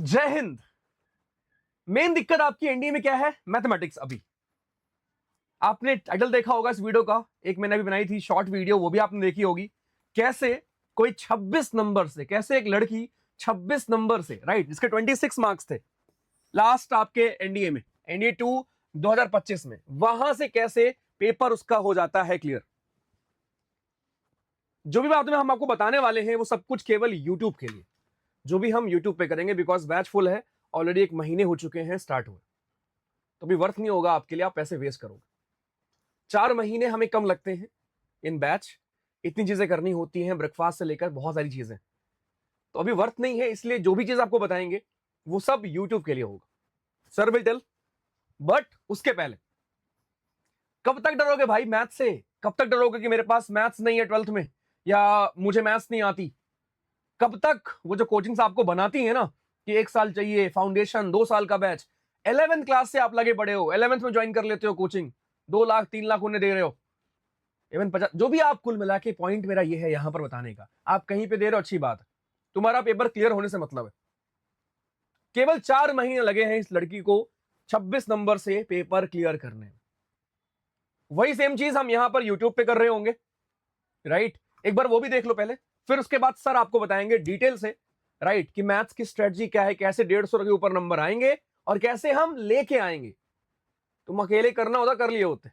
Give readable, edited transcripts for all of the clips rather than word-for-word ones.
जय हिंद। मेन दिक्कत आपकी एनडीए में क्या है? मैथमेटिक्स। अभी आपने टाइटल देखा होगा इस वीडियो का, एक मैंने अभी बनाई थी शॉर्ट वीडियो, वो भी आपने देखी होगी। कैसे कोई 26 नंबर से, कैसे एक लड़की 26 नंबर से, राइट, जिसके 26 मार्क्स थे लास्ट आपके एनडीए में, एनडीए 2 2025 में, वहां से कैसे पेपर उसका हो जाता है क्लियर। जो भी बात में हम आपको बताने वाले हैं वो सब कुछ केवल यूट्यूब के लिए, जो भी हम यूट्यूब पे करेंगे, बिकॉज बैच फुल है ऑलरेडी, 1 महीने हो चुके हैं स्टार्ट हुए, तो भी वर्थ नहीं होगा आपके लिए, आप पैसे वेस्ट करोगे। 4 महीने हमें कम लगते हैं इन बैच, इतनी चीजें करनी होती हैं, ब्रेकफास्ट से लेकर बहुत सारी चीजें, तो अभी वर्थ नहीं है। इसलिए जो भी चीज आपको बताएंगे वो सब यूट्यूब के लिए होगा। सर विल टेल, बट उसके पहले कब तक डरोगे भाई मैथ से? कब तक डरोगे कि मेरे पास मैथ्स नहीं है 12th में, या मुझे मैथ्स नहीं आती? कब तक वो जो कोचिंग्स आपको बनाती है ना कि 1 साल चाहिए फाउंडेशन, 2 साल का बैच, 11th क्लास से आप लगे पड़े हो, 11th में ज्वाइन कर लेते हो कोचिंग, 2 लाख 3 लाख उन्हें दे रहे हो, इवन 50, जो भी आप कुल मिला के, पॉइंट मेरा ये है यहां पर बताने का, आप कहीं पे दे रहे हो अच्छी बात है, तुम्हारा पेपर क्लियर होने से मतलब है। केवल 4 महीने लगे हैं इस लड़की को 26 नंबर से पेपर क्लियर करने में। वही सेम चीज हम यहां पर यूट्यूब पे कर रहे होंगे, राइट? एक बार वो भी देख लो पहले, फिर उसके बाद सर आपको बताएंगे डिटेल से, राइट, कि मैथ्स की स्ट्रेटजी क्या है, कैसे 150 के ऊपर नंबर आएंगे और कैसे हम लेके आएंगे। तुम अकेले करना होता कर लिए होते,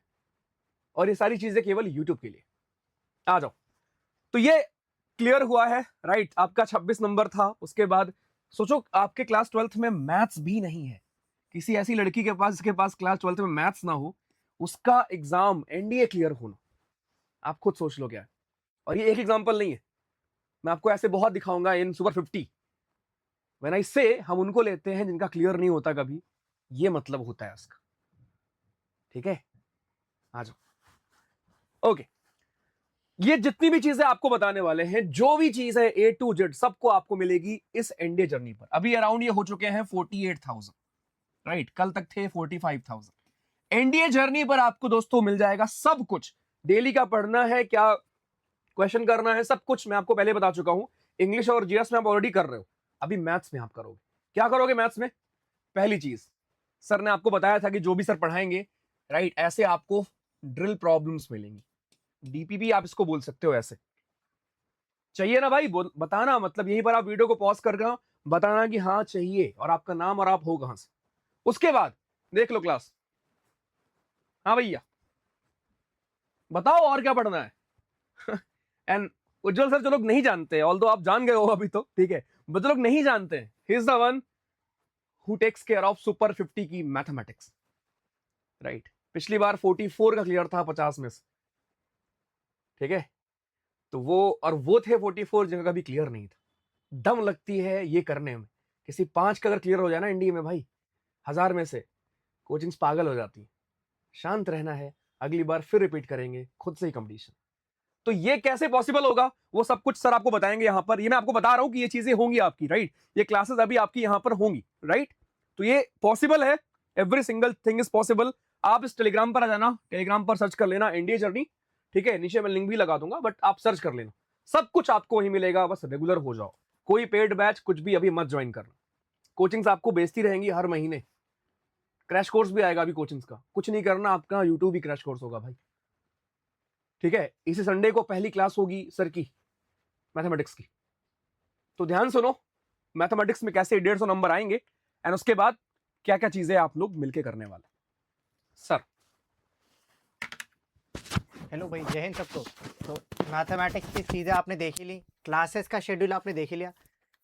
और ये सारी चीजें केवल यूट्यूब के लिए। आ जाओ, तो ये क्लियर हुआ है, राइट? आपका 26 नंबर था। उसके बाद सोचो आपके क्लास 12th में मैथ्स भी नहीं है, किसी ऐसी लड़की के पास जिसके पास क्लास 12th में मैथ्स ना हो, उसका एग्जाम एनडीए क्लियर होना, आप खुद सोच लो क्या है। और ये एक एग्जांपल नहीं है, मैं आपको ऐसे बहुत दिखाऊंगा इन सुपर 50। व्हेन आई से हम उनको लेते हैं जिनका क्लियर नहीं होता कभी, ये मतलब होता है उसका, ठीक है? आ जाओ। ओके, ये जितनी भी चीजें आपको बताने वाले हैं, जो भी चीज है A to Z, सबको आपको मिलेगी इस एनडीए जर्नी पर। अभी अराउंड ये हो चुके हैं 48,000, राइट? कल तक थे 45,000। एनडीए जर्नी पर आपको दोस्तों मिल जाएगा सब कुछ। डेली का पढ़ना है क्या, क्वेश्चन करना है, सब कुछ मैं आपको पहले बता चुका हूं। इंग्लिश और जीएस में आप ऑलरेडी कर रहे हो, अभी मैथ्स में आप करोगे। क्या करोगे मैथ्स में? पहली चीज, सर ने आपको बताया था कि जो भी सर पढ़ाएंगे, राइट, ऐसे आपको ड्रिल प्रॉब्लम्स मिलेंगी, डीपीपी आप इसको बोल सकते हो। ऐसे चाहिए ना भाई? बताना, मतलब यहीं पर आप वीडियो को पॉज कर रहे बताना कि हाँ चाहिए, और आपका नाम और आप हो कहां से। उसके बाद देख लो क्लास। हाँ भैया बताओ और क्या पढ़ना है? एंड उज्जवल सर जो लोग नहीं जानते, ऑल्दो आप जान गए हो अभी तो ठीक है, बट जो लोग नहीं जानते, he is the one who takes care of super 50 की मैथमेटिक्स, राइट? पिछली बार 44 का क्लियर था 50 में से, ठीक है? तो वो, और वो थे 44 जिनका कभी क्लियर नहीं था। दम लगती है ये करने में। किसी 5 का अगर क्लियर हो जाए ना एनडीए में भाई, 1000 में से, कोचिंग्स पागल हो जाती है। शांत रहना है, अगली बार फिर रिपीट करेंगे, खुद से ही कंपटीशन। तो ये कैसे पॉसिबल होगा, वो सब कुछ सर आपको बताएंगे यहां पर। ये मैं आपको बता रहा हूं कि ये चीजें होंगी आपकी, राइट? ये क्लासेस अभी आपकी यहां पर होंगी, राइट? तो ये पॉसिबल है, every single thing is possible. आप इस टेलीग्राम पर आ जाना, टेलीग्राम पर सर्च कर लेना एनडीए जर्नी, ठीक है? नीचे मैं लिंक भी लगा दूंगा, बट आप सर्च कर लेना, सब कुछ आपको वहीं मिलेगा। बस रेगुलर हो जाओ, कोई पेड बैच कुछ भी अभी मत ज्वाइन करना। कोचिंग्स आपको बेचती रहेंगी हर महीने, क्रैश कोर्स भी आएगा अभी कोचिंग्स का। कुछ नहीं करना, आपका यूट्यूब ही क्रैश कोर्स होगा भाई, ठीक है? इसी संडे को पहली क्लास होगी सर की मैथमेटिक्स की, तो ध्यान सुनो मैथमेटिक्स में कैसे 150 नंबर आएंगे, एंड उसके बाद क्या क्या चीजें आप लोग मिलके करने वाले। सर हेलो भाई, जय हिंद सबको। तो मैथमेटिक्स की चीज़ें आपने देख ही ली, क्लासेस का शेड्यूल आपने देख ही लिया।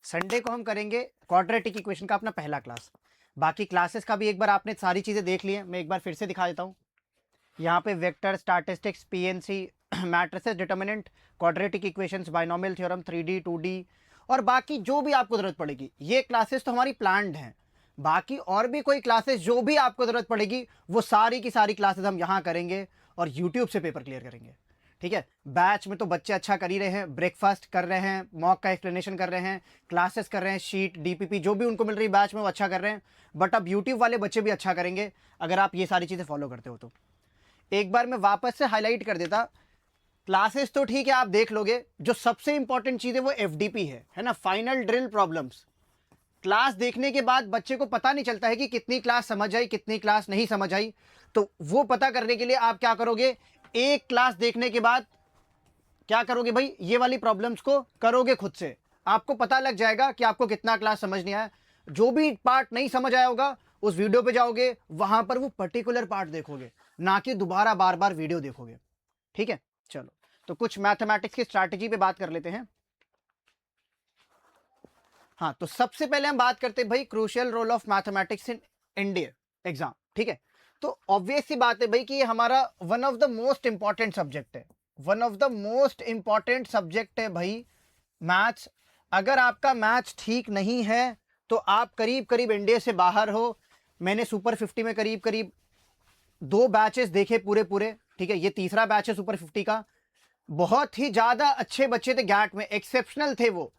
संडे को हम करेंगे क्वाड्रेटिक इक्वेशन का अपना पहला क्लास। बाकी क्लासेस का भी एक बार आपने सारी चीज़ें देख ली है, मैं एक बार फिर से दिखा देता हूँ। यहाँ पे vector, statistics, PNC, matrices, determinant, quadratic equations, binomial theorem, 3D 2D और बाकी जो भी आपको ज़रूरत पड़ेगी। ये क्लासेस तो हमारी प्लान्ड हैं। बाकी और भी कोई क्लासेस जो भी आपको ज़रूरत पड़ेगी, वो सारी की सारी क्लासेस हम यहाँ करेंगे और यूट्यूब से पेपर क्लियर करेंगे, ठीक है? बैच में तो बच्चे अच्छा कर ही रहे हैं, ब्रेकफास्ट कर रहे हैं, मॉक का एक्सप्लेनेशन कर रहे हैं, क्लासेस कर रहे हैं, शीट, डीपीपी जो भी उनको मिल रही है बैच में वो अच्छा कर रहे हैं। बट अब यूट्यूब वाले बच्चे भी अच्छा करेंगे अगर आप ये सारी चीज़ें फॉलो करते हो तो। एक बार मैं वापस से हाईलाइट कर देता, क्लासेस तो ठीक है आप देख लोगे, जो सबसे इंपॉर्टेंट चीज़ है वो एफडीपी है ना, फाइनल ड्रिल प्रॉब्लम्स। क्लास देखने के बाद बच्चे को पता नहीं चलता है कि कितनी क्लास समझ आई, कितनी क्लास नहीं समझ आई। तो वो पता करने के लिए आप क्या करोगे, एक क्लास देखने के बाद क्या करोगे भाई, ये वाली प्रॉब्लम्स को करोगे खुद से। आपको पता लग जाएगा कि आपको कितना क्लास समझ नहीं आया। जो भी पार्ट नहीं समझ आया होगा उस वीडियो पे जाओगे, वहां पर वो पर्टिकुलर पार्ट देखोगे, ना कि दोबारा बार बार वीडियो देखोगे। ठीक है, चलो तो कुछ मैथमेटिक्स की स्ट्रैटेजी पे बात कर लेते हैं। हाँ, तो सबसे पहले हम बात करते हैं भाई crucial role of mathematics in India exam. ठीक है, तो ऑब्वियस सी बात है भाई कि ये हमारा one of the most important subject है, one of the most important subject है भाई मैथ्स। अगर आपका मैथ्स ठीक नहीं है तो आप करीब करीब इंडिया से बाहर हो। मैंने सुपर 50 में करीब करीब 2 बैचेस देखे पूरे पूरे। ठीक है, ये तीसरा बैच है सुपर 50 का। बहुत ही ज्यादा अच्छे बच्चे थे गैट में, एक्सेप्शनल थे वो।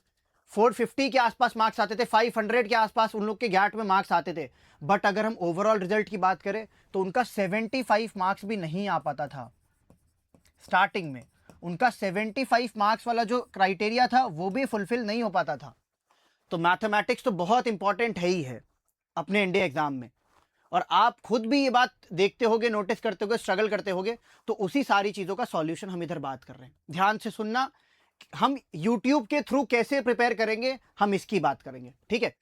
450 के आसपास मार्क्स आते थे, 500 के आसपास उन लोग के गैट में मार्क्स आते थे। बट अगर हम ओवरऑल रिजल्ट की बात करें तो उनका 75 मार्क्स भी नहीं आ पाता था स्टार्टिंग में। उनका 75 मार्क्स वाला जो क्राइटेरिया था वो भी फुलफिल नहीं हो पाता था। तो मैथमेटिक्स तो बहुत इंपॉर्टेंट है ही है अपने इंडिया एग्जाम में। और आप खुद भी ये बात देखते होगे, नोटिस करते होगे, स्ट्रगल करते होगे। तो उसी सारी चीज़ों का सॉल्यूशन हम इधर बात कर रहे हैं। ध्यान से सुनना, हम YouTube के थ्रू कैसे प्रिपेयर करेंगे हम इसकी बात करेंगे। ठीक है,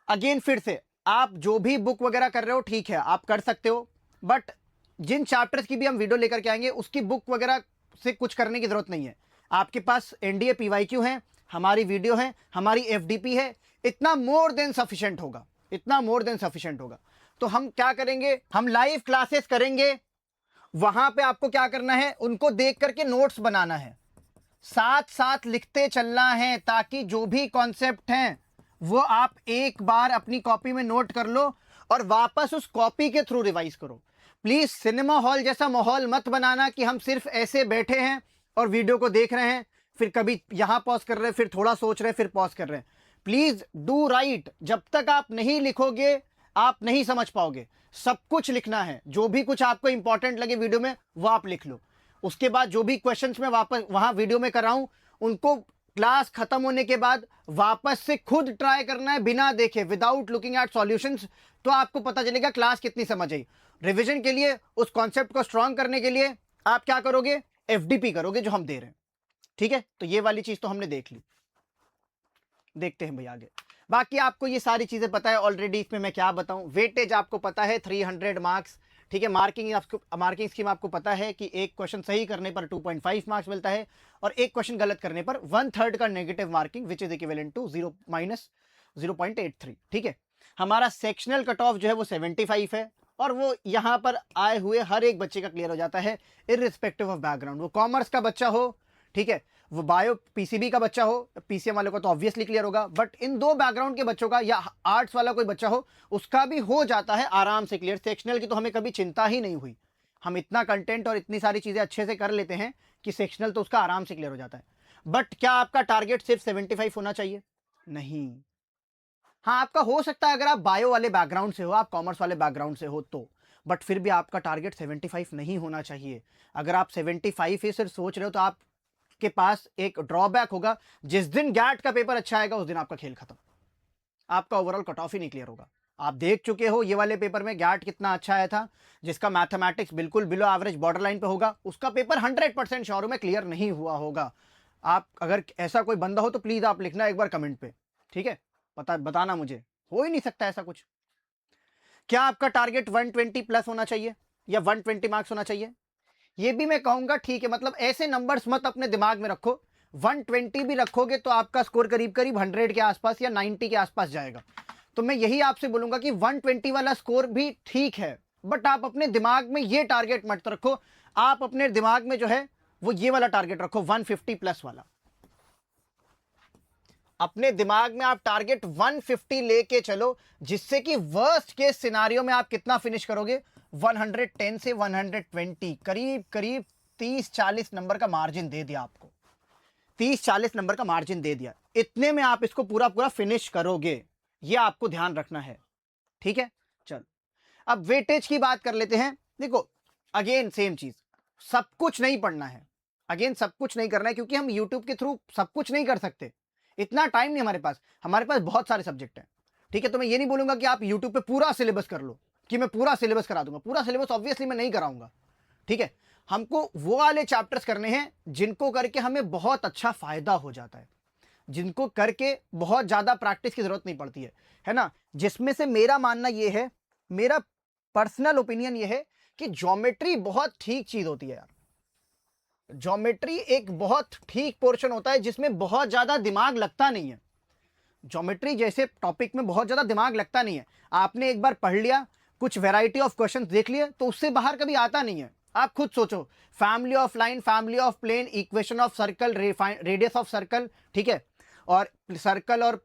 अगेन फिर से आप जो भी बुक वगैरह कर रहे हो ठीक है, आप कर सकते हो। बट जिन चैप्टर्स की भी हम वीडियो लेकर के आएंगे उसकी बुक वगैरह से कुछ करने की जरूरत नहीं है। आपके पास एनडीए पीवाईक्यू है, हमारी वीडियो है, हमारी एफडीपी है, इतना मोर देन सफिशिएंट होगा, इतना मोर देन सफिशिएंट होगा। तो हम क्या करेंगे, हम लाइव क्लासेस करेंगे। वहां पे आपको क्या करना है, उनको देख करके नोट्स बनाना है, साथ साथ लिखते चलना है, ताकि जो भी कॉन्सेप्ट हैं वो आप एक बार अपनी कॉपी में नोट कर लो और वापस उस कॉपी के थ्रू रिवाइज करो। प्लीज सिनेमा हॉल जैसा माहौल मत बनाना कि हम सिर्फ ऐसे बैठे हैं और वीडियो को देख रहे हैं, फिर कभी यहां पॉज कर रहे हैं, फिर थोड़ा सोच रहे हैं, फिर पॉज कर रहे हैं। Please do right. जब तक आप नहीं लिखोगे आप नहीं समझ पाओगे। सब कुछ लिखना है, जो भी कुछ आपको इंपॉर्टेंट लगे वीडियो में वो आप लिख लो। उसके बाद जो भी क्वेश्चंस मैं वापस वहां वीडियो में कर रहा हूं उनको क्लास खत्म होने के बाद वापस से खुद ट्राई करना है, बिना देखे, विदाउट लुकिंग एट सॉल्यूशंस। तो आपको पता चलेगा क्लास कितनी समझ आई। रिवीजन के लिए, उस कॉन्सेप्ट को स्ट्रांग करने के लिए आप क्या करोगे, एफडीपी करोगे जो हम दे रहे हैं। ठीक है, तो ये वाली चीज तो हमने देख ली। देखते हैं भाई आगे। बाकी आपको ये सारी चीजें पता है ऑलरेडी। इसमें मैं क्या बताऊं, वेटेज आपको पता है 300 मार्क्स। ठीक है, मार्किंग स्कीम आपको पता है कि एक क्वेश्चन सही करने पर 2.5 मार्क्स मिलता है और एक क्वेश्चन गलत करने पर 1/3 का negative marking, which is equivalent to 0-0.83। ठीक है, हमारा सेक्शनल कट ऑफ जो है वो 75 है और वो यहाँ पर आए हुए हर एक बच्चे का क्लियर हो जाता है, इररिस्पेक्टिव ऑफ बैकग्राउंड। वो कॉमर्स का बच्चा हो, ठीक है, वो बायो पीसीबी का बच्चा हो, पीसीएम वाले को तो ऑब्वियसली क्लियर होगा, बट इन दो बैकग्राउंड के बच्चों का या आर्ट्स वाला कोई बच्चा हो उसका भी हो जाता है आराम से क्लियर। सेक्शनल की तो हमें कभी चिंता ही नहीं हुई। हम इतना कंटेंट और इतनी सारी चीजें अच्छे से कर लेते हैं कि सेक्शनल तो उसका आराम से क्लियर हो जाता है। बट क्या आपका टारगेट सिर्फ 75 होना चाहिए? नहीं। हाँ, आपका हो सकता है अगर आप बायो वाले बैकग्राउंड से हो, आप कॉमर्स वाले बैकग्राउंड से हो तो, बट फिर भी आपका टारगेट 75 नहीं होना चाहिए। अगर आप 75 ही सिर्फ सोच रहे हो तो आप के पास एक ड्रॉबैक होगा, जिस दिन गैट का पेपर अच्छा आएगा उस दिन आपका खेल खत्म, आपका ओवरऑल कट ऑफ ही नहीं क्लियर होगा। आप देख चुके हो ये वाले पेपर में गैट कितना अच्छा आया था, जिसका मैथमेटिक्स बिल्कुल बिलो एवरेज बॉर्डर लाइन पे होगा, उसका पेपर 100% श्योर में क्लियर नहीं हुआ होगा। आप अगर ऐसा कोई बंदा हो तो प्लीज आप लिखना एक बार कमेंट पे, ठीक है, बताना मुझे। हो ही नहीं सकता ऐसा कुछ। क्या आपका टारगेट 120 प्लस होना चाहिए या 120 मार्क्स होना चाहिए? ये भी मैं कहूंगा ठीक है, मतलब ऐसे नंबर्स मत अपने दिमाग में रखो। 120 भी रखोगे तो आपका स्कोर करीब करीब 100 के आसपास या 90 के आसपास जाएगा। तो मैं यही आपसे बोलूंगा कि 120 वाला स्कोर भी ठीक है, बट आप अपने दिमाग में ये टारगेट मत रखो। आप अपने दिमाग में जो है वो ये वाला टारगेट रखो, 150 प्लस वाला। अपने दिमाग में आप टारगेट 150 लेके चलो, जिससे कि वर्स्ट केस सिनारियो में आप कितना फिनिश करोगे, 110 से 120, करीब करीब 30-40 नंबर का मार्जिन दे दिया आपको, 30-40 नंबर का मार्जिन दे दिया। इतने में आप इसको पूरा पूरा फिनिश करोगे, ये आपको ध्यान रखना है। ठीक है, चलो अब वेटेज की बात कर लेते हैं। देखो अगेन सेम चीज, सब कुछ नहीं पढ़ना है, अगेन सब कुछ नहीं करना है, क्योंकि हम यूट्यूब के थ्रू सब कुछ नहीं कर सकते, इतना टाइम नहीं हमारे पास बहुत सारे सब्जेक्ट हैं। ठीक है, तो मैं ये नहीं बोलूंगा कि आप यूट्यूब पे पूरा सिलेबस कर लो, कि मैं पूरा सिलेबस करा दूंगा। पूरा सिलेबस ऑब्वियसली मैं नहीं कराऊंगा। ठीक है, हमको वो वाले चैप्टर्स करने हैं जिनको करके हमें बहुत अच्छा फायदा हो जाता है, जिनको करके बहुत ज्यादा प्रैक्टिस की जरूरत नहीं पड़ती है ना। जिसमें से मेरा मानना ये है, मेरा पर्सनल ओपिनियन ये है कि ज्योमेट्री बहुत ठीक चीज होती है यार। ज्योमेट्री एक बहुत ठीक पोर्शन होता है जिसमें बहुत ज्यादा दिमाग लगता नहीं है। ज्योमेट्री जैसे टॉपिक में बहुत ज्यादा दिमाग लगता नहीं है। आपने एक बार पढ़ लिया, कुछ वैरायटी ऑफ क्वेश्चंस देख लिए, तो उससे बाहर कभी आता नहीं है। आप खुद सोचो, family of line, family of plane, equation of circle, radius of circle, ठीक है, और सर्कल और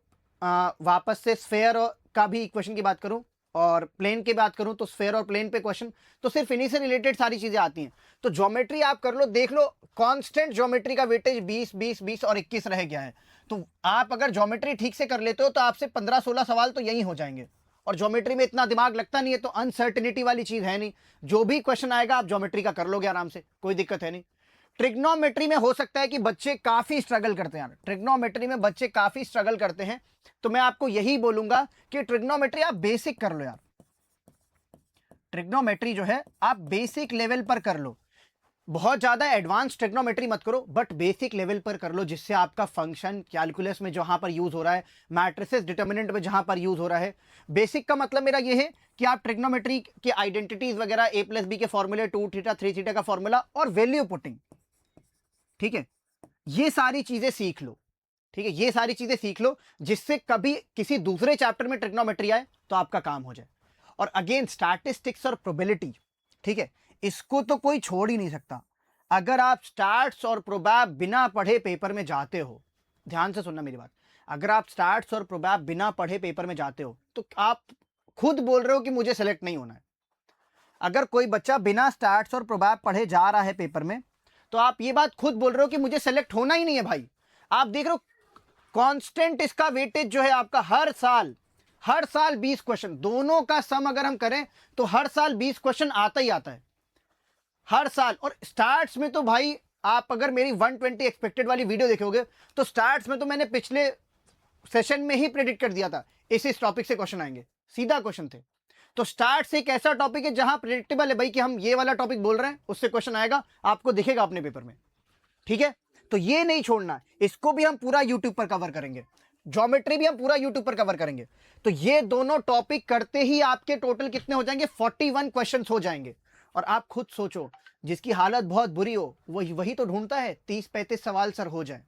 वापस से स्फेयर का भी इक्वेशन की बात करूं और प्लेन की बात करूं तो स्फेयर और प्लेन पे क्वेश्चन, तो सिर्फ इन्हीं से रिलेटेड सारी चीजें आती हैं। तो ज्योमेट्री आप कर लो, देख लो, कांस्टेंट ज्योमेट्री का वेटेज 20 20 20 और 21 रह गया है। तो आप अगर ज्योमेट्री ठीक से कर लेते हो तो आपसे 15-16 सवाल तो यही हो जाएंगे। और ज्योमेट्री में इतना दिमाग लगता नहीं है, तो अनसर्टेनिटी वाली चीज है नहीं। जो भी क्वेश्चन आएगा आप ज्योमेट्री का कर लोगे आराम से, कोई दिक्कत है नहीं। ट्रिग्नोमेट्री में हो सकता है कि बच्चे काफी स्ट्रगल करते हैं यार, ट्रिग्नोमेट्री में बच्चे काफी स्ट्रगल करते हैं। तो मैं आपको यही बोलूंगा कि ट्रिग्नोमेट्री आप बेसिक कर लो यार। ट्रिग्नोमेट्री जो है आप बेसिक लेवल पर कर लो, बहुत ज्यादा एडवांस ट्रिग्नोमेट्री मत करो, बट बेसिक लेवल पर कर लो, जिससे आपका फंक्शन कैलकुलस में जहां पर यूज हो रहा है, मैट्रिसेस डिटर्मिनेंट में जहां पर यूज हो रहा है। बेसिक का मतलब मेरा ये है कि आप ट्रिग्नोमेट्री की आइडेंटिटीज वगैरह, a + b के फॉर्मूले, 2 थीटा 3 थीटा का फॉर्मूला और वैल्यू पुटिंग, ठीक है, ये सारी चीजें सीख लो। ठीक है, ये सारी चीजें सीख लो, जिससे कभी किसी दूसरे चैप्टर में ट्रिग्नोमेट्री आए तो आपका काम हो जाए। और अगेन स्टैटिस्टिक्स और प्रोबेबिलिटी, ठीक है, इसको तो कोई छोड़ ही नहीं सकता। अगर आप स्टैट्स और प्रोबैब बिना पढ़े पेपर में जाते हो, ध्यान से सुनना मेरी बात, अगर आप स्टैट्स और प्रोबैब बिना पढ़े पेपर में जाते हो तो आप खुद बोल रहे हो कि मुझे सेलेक्ट नहीं होना है। अगर कोई बच्चा बिना स्टैट्स और प्रोबैब पढ़े जा रहा है पेपर में, तो आप ये बात खुद बोल रहे हो कि मुझे सेलेक्ट होना ही नहीं है भाई। आप देख रहे हो कांस्टेंट इसका वेटेज जो है आपका हर साल 20 क्वेश्चन, दोनों का सम अगर हम करें तो हर साल 20 क्वेश्चन आता ही आता है, हर साल। और स्टार्ट्स में तो भाई आप अगर मेरी 120 एक्सपेक्टेड वाली वीडियो देखोगे तो स्टार्ट्स में तो मैंने पिछले सेशन में ही प्रेडिक्ट कर दिया था इस टॉपिक से क्वेश्चन आएंगे, सीधा क्वेश्चन थे। तो स्टार्ट्स एक ऐसा टॉपिक है जहां प्रेडिक्टेबल है भाई कि हम ये वाला टॉपिक बोल रहे हैं, उससे क्वेश्चन आएगा, आपको दिखेगा अपने पेपर में। ठीक है, तो ये नहीं छोड़ना, इसको भी हम पूरा यूट्यूब पर कवर करेंगे, ज्योमेट्री भी हम पूरा यूट्यूब पर कवर करेंगे। तो ये दोनों टॉपिक करते ही आपके टोटल कितने हो जाएंगे, 41 क्वेश्चंस हो जाएंगे। और आप खुद सोचो, जिसकी हालत बहुत बुरी हो वही तो ढूंढता है 30-35 सवाल सर हो जाए।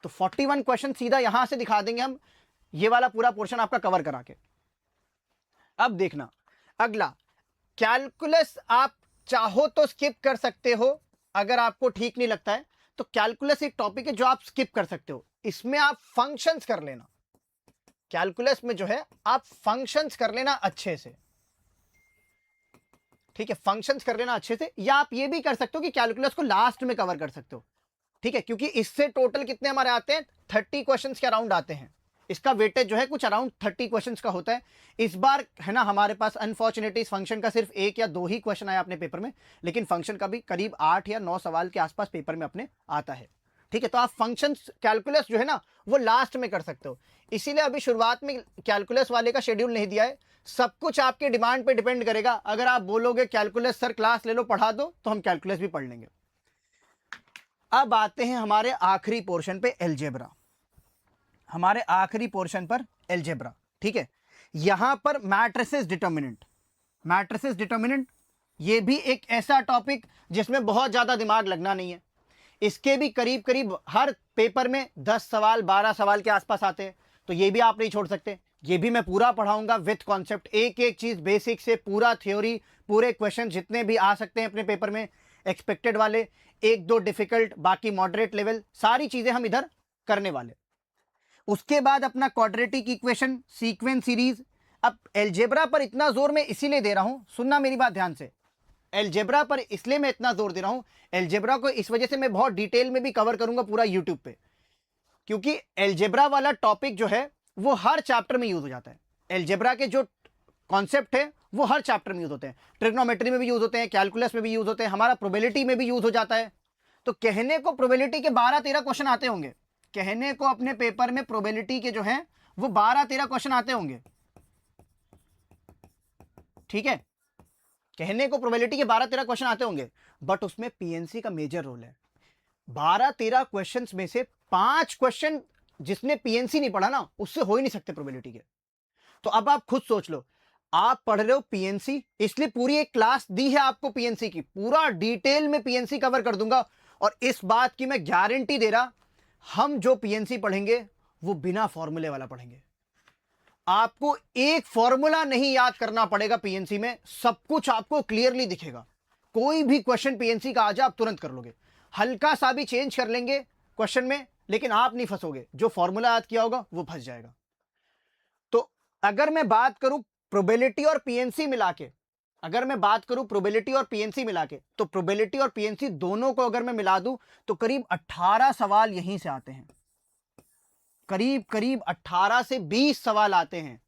तो 41 क्वेश्चन सीधा यहां से दिखा देंगे हम, ये वाला पूरा पोर्शन आपका कवर करा के। अब देखना अगला, कैलकुलस आप चाहो तो स्किप कर सकते हो, अगर आपको ठीक नहीं लगता है तो कैलकुलस एक टॉपिक है जो आप स्किप कर सकते हो। इसमें आप फंक्शंस कर लेना, कैलकुलस में जो है आप फंक्शंस कर लेना अच्छे से, ठीक है, फंक्शंस कर लेना अच्छे से। या आप ये भी कर सकते हो कि कैलकुलस को लास्ट में कवर कर सकते हो, ठीक है, क्योंकि इससे टोटल कितने हमारे आते हैं, 30 क्वेश्चंस के अराउंड आते हैं। इसका वेटेज जो है कुछ अराउंड 30 क्वेश्चंस का होता है। इस बार है ना हमारे पास अनफॉर्चुनेटली इस फंक्शन का सिर्फ 1 या 2 ही क्वेश्चन आया अपने पेपर में, लेकिन फंक्शन का भी करीब 8 या 9 सवाल के आसपास पेपर में अपने आता है। ठीक है, तो आप फंक्शंस कैलकुलस जो है ना वो लास्ट में कर सकते हो। इसीलिए अभी शुरुआत में कैलकुलस वाले का शेड्यूल नहीं दिया है, सब कुछ आपके डिमांड पे डिपेंड करेगा। अगर आप बोलोगे कैलकुलस सर क्लास ले लो पढ़ा दो, तो हम कैलकुलस भी पढ़ लेंगे। अब आते हैं हमारे आखिरी पोर्शन पे, एलजेब्रा, हमारे आखिरी पोर्शन पर एलजेब्रा। ठीक है, यहां पर मैट्रिसेस डिटर्मिनेंट, ये भी एक ऐसा टॉपिक जिसमें बहुत ज्यादा दिमाग लगना नहीं है। इसके भी करीब करीब हर पेपर में 10 सवाल 12 सवाल के आसपास आते हैं, तो ये भी आप नहीं छोड़ सकते। ये भी मैं पूरा पढ़ाऊंगा विथ कॉन्सेप्ट, एक एक चीज बेसिक से पूरा थ्योरी, पूरे क्वेश्चन जितने भी आ सकते हैं अपने पेपर में, एक्सपेक्टेड वाले, 1-2 डिफिकल्ट, बाकी मॉडरेट लेवल, सारी चीजें हम इधर करने वाले। उसके बाद अपना क्वाड्रेटिक इक्वेशन, सीक्वेंस सीरीज। अब एलजेब्रा पर इतना जोर मैं इसीलिए दे रहा हूं, सुनना मेरी बात ध्यान से, एलजेब्रा पर इसलिए मैं इतना जोर दे रहा हूं, एलजेब्रा को इस वजह से मैं बहुत डिटेल में भी कवर करूंगा पूरा यूट्यूब पे, क्योंकि एलजेब्रा वाला टॉपिक जो है वो हर चैप्टर में यूज हो जाता है। एलजेब्रा के जो कॉन्सेप्ट है वो हर चैप्टर में यूज होते हैं, ट्रिग्नोमेट्री में भी यूज होते हैं, कैलकुलस में भी यूज होते हैं, हमारा प्रोबेबिलिटी में भी यूज हो जाता है। तो कहने को प्रोबेबिलिटी के 12-13 क्वेश्चन आते होंगे, कहने को अपने पेपर में प्रोबेबिलिटी के जो है वो 12-13 क्वेश्चन आते होंगे, ठीक है, कहने को प्रोबेबिलिटी के 12-13 क्वेश्चन आते होंगे, बट उसमें पीएनसी का मेजर रोल है। 12-13 क्वेश्चंस में से 5 क्वेश्चन जिसने पीएनसी नहीं पढ़ा ना, उससे हो ही नहीं सकते प्रोबेबिलिटी के। तो अब आप खुद सोच लो, आप पढ़ रहे हो पीएनसी, इसलिए पूरी एक क्लास दी है आपको पीएनसी की, पूरा डिटेल में पीएनसी कवर कर दूंगा। और इस बात की मैं गारंटी दे रहा, हम जो पीएनसी पढ़ेंगे वो बिना फॉर्मूले वाला पढ़ेंगे। आपको एक फॉर्मूला नहीं याद करना पड़ेगा पीएनसी में, सब कुछ आपको क्लियरली दिखेगा। कोई भी क्वेश्चन पीएनसी का आ जाए आप तुरंत कर लोगे, हल्का सा भी चेंज कर लेंगे क्वेश्चन में, लेकिन आप नहीं फंसोगे। जो फॉर्मूला याद किया होगा वो फंस जाएगा। तो अगर मैं बात करूं प्रोबेबिलिटी और पीएनसी मिला के, अगर मैं बात करूं प्रोबेबिलिटी और पीएनसी मिला के, तो प्रोबेबिलिटी और पीएनसी दोनों को अगर मैं मिला दूं तो करीब 18 सवाल यहीं से आते हैं, करीब 18 से 20 सवाल आते हैं।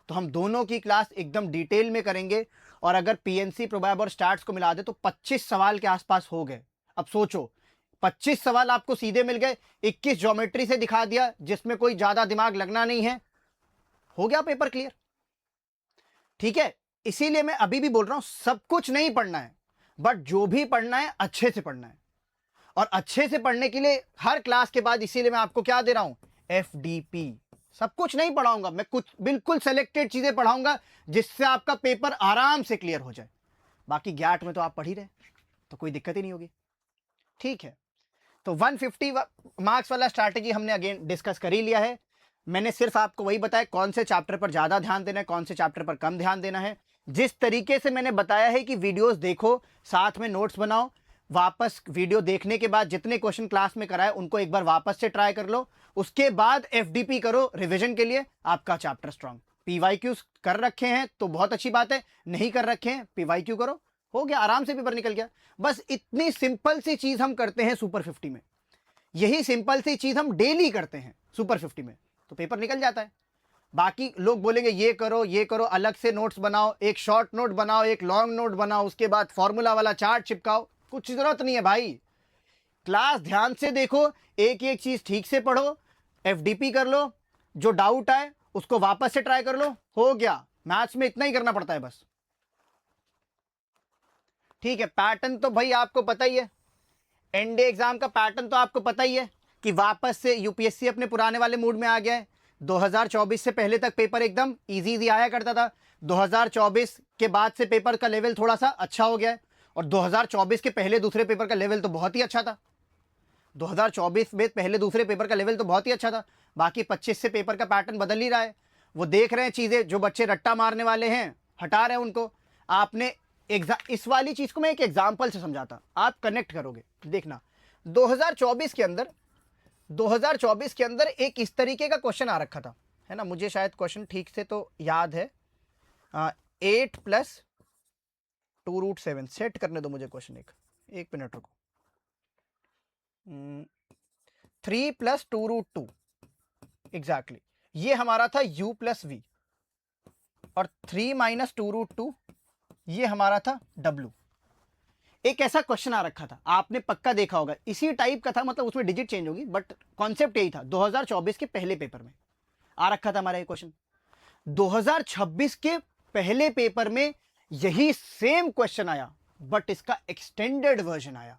तो हम दोनों की क्लास एकदम डिटेल में करेंगे। और अगर पीएनसी, प्रोबैब और स्टार्ट्स को मिला दे तो 25 सवाल के आसपास हो गए। अब सोचो, 25 सवाल आपको सीधे मिल गए, 21 ज्योमेट्री से दिखा दिया जिसमें कोई ज्यादा दिमाग लगना नहीं है, हो गया पेपर क्लियर। ठीक है, इसीलिए मैं अभी भी बोल रहा हूं, सब कुछ नहीं पढ़ना है, बट जो भी पढ़ना है अच्छे से पढ़ना है। और अच्छे से पढ़ने के लिए हर क्लास के बाद इसीलिए मैं आपको क्या दे रहा हूं, एफडीपी। सब कुछ नहीं पढ़ाऊंगा मैं, कुछ बिल्कुल सेलेक्टेड चीजें पढ़ाऊंगा जिससे आपका पेपर आराम से क्लियर हो जाए। बाकी ज्ञात में तो आप पढ़ ही रहे, तो कोई दिक्कत ही नहीं होगी। ठीक है, तो 150 मार्क्स वाला स्ट्रैटेजी हमने अगेन डिस्कस कर ही लिया है। मैंने सिर्फ आपको वही बताया कौन से चैप्टर पर ज्यादा ध्यान देना है, कौन से चैप्टर पर कम ध्यान देना है। जिस तरीके से मैंने बताया है कि वीडियोस देखो, साथ में नोट्स बनाओ, वापस वीडियो देखने के बाद जितने क्वेश्चन क्लास में कराए उनको एक बार वापस से ट्राई कर लो, उसके बाद एफडीपी करो रिवीजन के लिए, आपका चैप्टर स्ट्रांग। पीवाईक्यूज कर रखे हैं तो बहुत अच्छी बात है, नहीं कर रखे हैं पीवाईक्यू करो, हो गया, आराम से पेपर निकल गया। बस इतनी सिंपल सी चीज हम करते हैं सुपर 50 में, यही सिंपल सी चीज हम डेली करते हैं सुपर 50 में, तो पेपर निकल जाता है। बाकी लोग बोलेंगे ये करो, अलग से नोट्स बनाओ, एक शॉर्ट नोट बनाओ, एक लॉन्ग नोट बनाओ, उसके बाद फॉर्मूला वाला चार्ट चिपकाओ, कुछ जरूरत नहीं है भाई। क्लास ध्यान से देखो, एक एक चीज ठीक से पढ़ो, एफडीपी कर लो, जो डाउट आए उसको वापस से ट्राई कर लो, हो गया। मैथ्स में इतना ही करना पड़ता है बस। ठीक है, पैटर्न तो भाई आपको पता ही है, एनडीए एग्जाम का पैटर्न तो आपको पता ही है कि वापस से यूपीएससी अपने पुराने वाले मूड में आ गया है। 2024 से पहले तक पेपर एकदम इजी आया करता था, 2024 के बाद से पेपर का लेवल थोड़ा सा अच्छा हो गया है, और 2024 के पहले दूसरे पेपर का लेवल तो बहुत ही अच्छा था। 2024 में पहले दूसरे पेपर का लेवल तो बहुत ही अच्छा था। बाकी 25 से पेपर का पैटर्न बदल ही रहा है, वो देख रहे हैं चीज़ें, जो बच्चे रट्टा मारने वाले हैं हटा रहे हैं उनको। आपने इस वाली चीज़ को मैं एक एग्जाम्पल से समझाता, आप कनेक्ट करोगे, देखना। 2024 के अंदर एक इस तरीके का क्वेश्चन आ रखा था, है ना, मुझे शायद क्वेश्चन ठीक से तो याद है, 8 + 2√7, सेट करने दो मुझे क्वेश्चन, एक मिनट रुको, 3 + 2√2 एग्जैक्टली, ये हमारा था u + v, और 3 - 2√2 ये हमारा था w। एक ऐसा क्वेश्चन आ रखा था, आपने पक्का देखा होगा, इसी टाइप का था, मतलब उसमें डिजिट चेंज होगी, बट कॉन्सेप्ट यही था। 2024 के पहले पेपर में आ रखा था हमारा ये क्वेश्चन। 2026 के पहले पेपर में यही सेम क्वेश्चन आया, बट इसका एक्सटेंडेड वर्जन आया।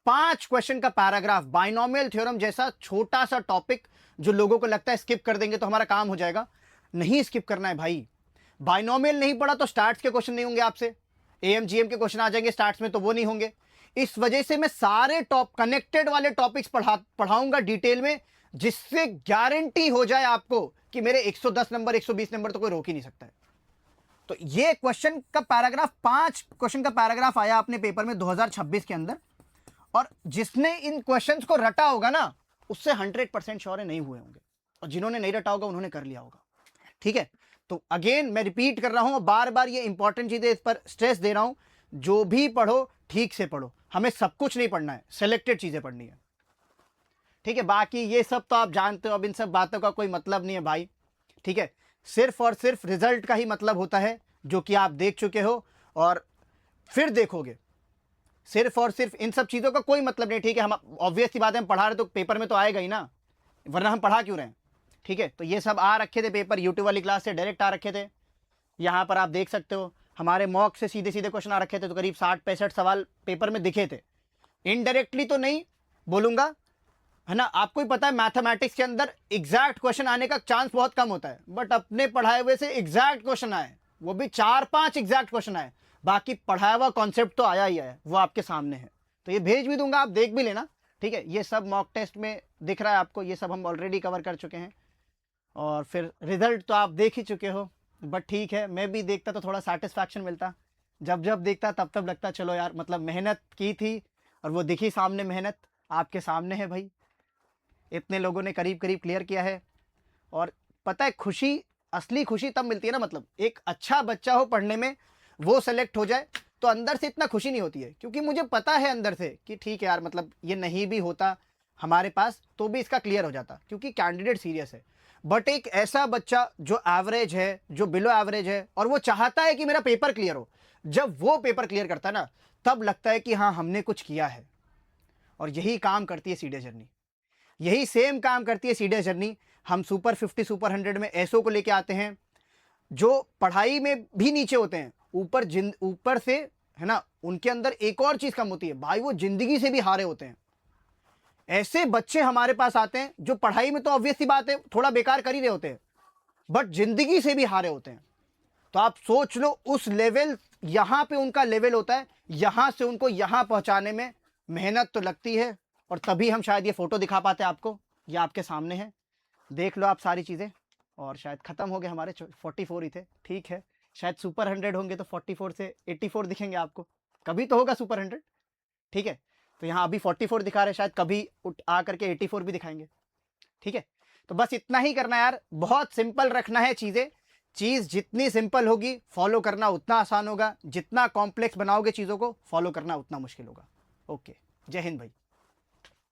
5 क्वेश्चन का पैराग्राफ, बाइनोमियल थ्योरम जैसा छोटा सा टॉपिक जो लोगों को लगता है स्किप कर देंगे तो हमारा काम हो जाएगा, नहीं स्किप करना है भाई। बाइनोमियल नहीं पढ़ा तो स्टार्ट्स के क्वेश्चन नहीं होंगे आपसे, एएमजीएम के क्वेश्चन आ जाएंगे स्टार्ट्स में तो वो नहीं होंगे। इस वजह से मैं सारे कनेक्टेड वाले टॉपिक्स पढ़ाऊंगा डिटेल में, जिससे गारंटी हो जाए आपको कि मेरे 110 नंबर 120 नंबर तो कोई रोक ही नहीं सकता है। तो ये क्वेश्चन का पैराग्राफ, 5 क्वेश्चन का पैराग्राफ आया अपने पेपर में 2026 के अंदर, और जिसने इन क्वेश्चंस को रटा होगा ना, उससे 100% श्योर है नहीं हुए होंगे, और जिन्होंने नहीं रटा होगा उन्होंने कर लिया होगा। ठीक है, तो अगेन मैं रिपीट कर रहा हूं, बार बार ये इंपॉर्टेंट चीजें, इस पर स्ट्रेस दे रहा हूं, जो भी पढ़ो ठीक से पढ़ो, हमें सब कुछ नहीं पढ़ना है, सेलेक्टेड चीजें पढ़नी है। ठीक है, बाकी ये सब तो आप जानते हो, अब इन सब बातों का कोई मतलब नहीं है भाई। ठीक है, सिर्फ और सिर्फ रिजल्ट का ही मतलब होता है, जो कि आप देख चुके हो और फिर देखोगे। सिर्फ और सिर्फ इन सब चीज़ों का कोई मतलब नहीं। ठीक है, हम ऑब्वियस सी बात है, हम पढ़ा रहे तो पेपर में तो आएगा ही ना, वरना हम पढ़ा क्यों रहे हैं। ठीक है, तो ये सब आ रखे थे पेपर, यूट्यूब वाली क्लास से डायरेक्ट आ रखे थे। यहाँ पर आप देख सकते हो, हमारे मॉक से सीधे सीधे क्वेश्चन आ रखे थे, तो करीब 60-65 सवाल पेपर में दिखे थे। इनडायरेक्टली तो नहीं बोलूंगा, है ना, आपको ही पता है मैथमेटिक्स के अंदर एग्जैक्ट क्वेश्चन आने का चांस बहुत कम होता है, बट अपने पढ़ाए हुए से एग्जैक्ट क्वेश्चन आए, वो भी 4-5 एग्जैक्ट क्वेश्चन आए। बाकी पढ़ाया हुआ कॉन्सेप्ट तो आया ही है, वो आपके सामने है। तो ये भेज भी दूंगा, आप देख भी लेना, ठीक है। ये सब मॉक टेस्ट में दिख रहा है आपको, ये सब हम ऑलरेडी कवर कर चुके हैं, और फिर रिजल्ट तो आप देख ही चुके हो। बट ठीक है, मैं भी देखता तो थोड़ा सेटिस्फैक्शन मिलता, जब जब देखता तब तब लगता चलो यार, मतलब मेहनत की थी और वो दिखी सामने, मेहनत आपके सामने है भाई, इतने लोगों ने करीब करीब क्लियर किया है। और पता है खुशी, असली खुशी तब मिलती है ना, मतलब एक अच्छा बच्चा हो पढ़ने में, वो सेलेक्ट हो जाए, तो अंदर से इतना खुशी नहीं होती है, क्योंकि मुझे पता है अंदर से कि ठीक है यार, मतलब ये नहीं भी होता हमारे पास तो भी इसका क्लियर हो जाता, क्योंकि कैंडिडेट सीरियस है। बट एक ऐसा बच्चा जो एवरेज है, जो बिलो एवरेज है, और वो चाहता है कि मेरा पेपर क्लियर हो, जब वो पेपर क्लियर करता है ना, तब लगता है कि हाँ हमने कुछ किया है। और यही काम करती है सीडीएस जर्नी, यही सेम काम करती है सीडीएस जर्नी। हम सुपर 50 सुपर 100 में ऐसो को लेके आते हैं जो पढ़ाई में भी नीचे होते हैं, ऊपर से, है ना, उनके अंदर एक और चीज कम होती है भाई, वो जिंदगी से भी हारे होते हैं। ऐसे बच्चे हमारे पास आते हैं जो पढ़ाई में तो ऑब्वियस सी बात है थोड़ा बेकार कर ही रहे होते हैं, बट जिंदगी से भी हारे होते हैं। तो आप सोच लो उस लेवल, यहां पे उनका लेवल होता है, यहां से उनको यहां पहुंचाने में मेहनत तो लगती है, और तभी हम शायद ये फोटो दिखा पाते हैं आपको, ये आपके सामने है, देख लो आप सारी चीजें। और शायद खत्म हो गए हमारे, 44 ही थे, ठीक है, शायद सुपर 100 होंगे तो 44 से 84 दिखेंगे आपको, कभी तो होगा सुपर 100, ठीक है। तो यहाँ अभी 44 दिखा रहे, शायद कभी आ करके 84 भी दिखाएंगे, ठीक है। तो बस इतना ही करना है यार, बहुत सिंपल रखना है चीजें। चीज जितनी सिंपल होगी फॉलो करना उतना आसान होगा, जितना कॉम्प्लेक्स बनाओगे चीजों को फॉलो करना उतना मुश्किल होगा। ओके, जय हिंद भाई।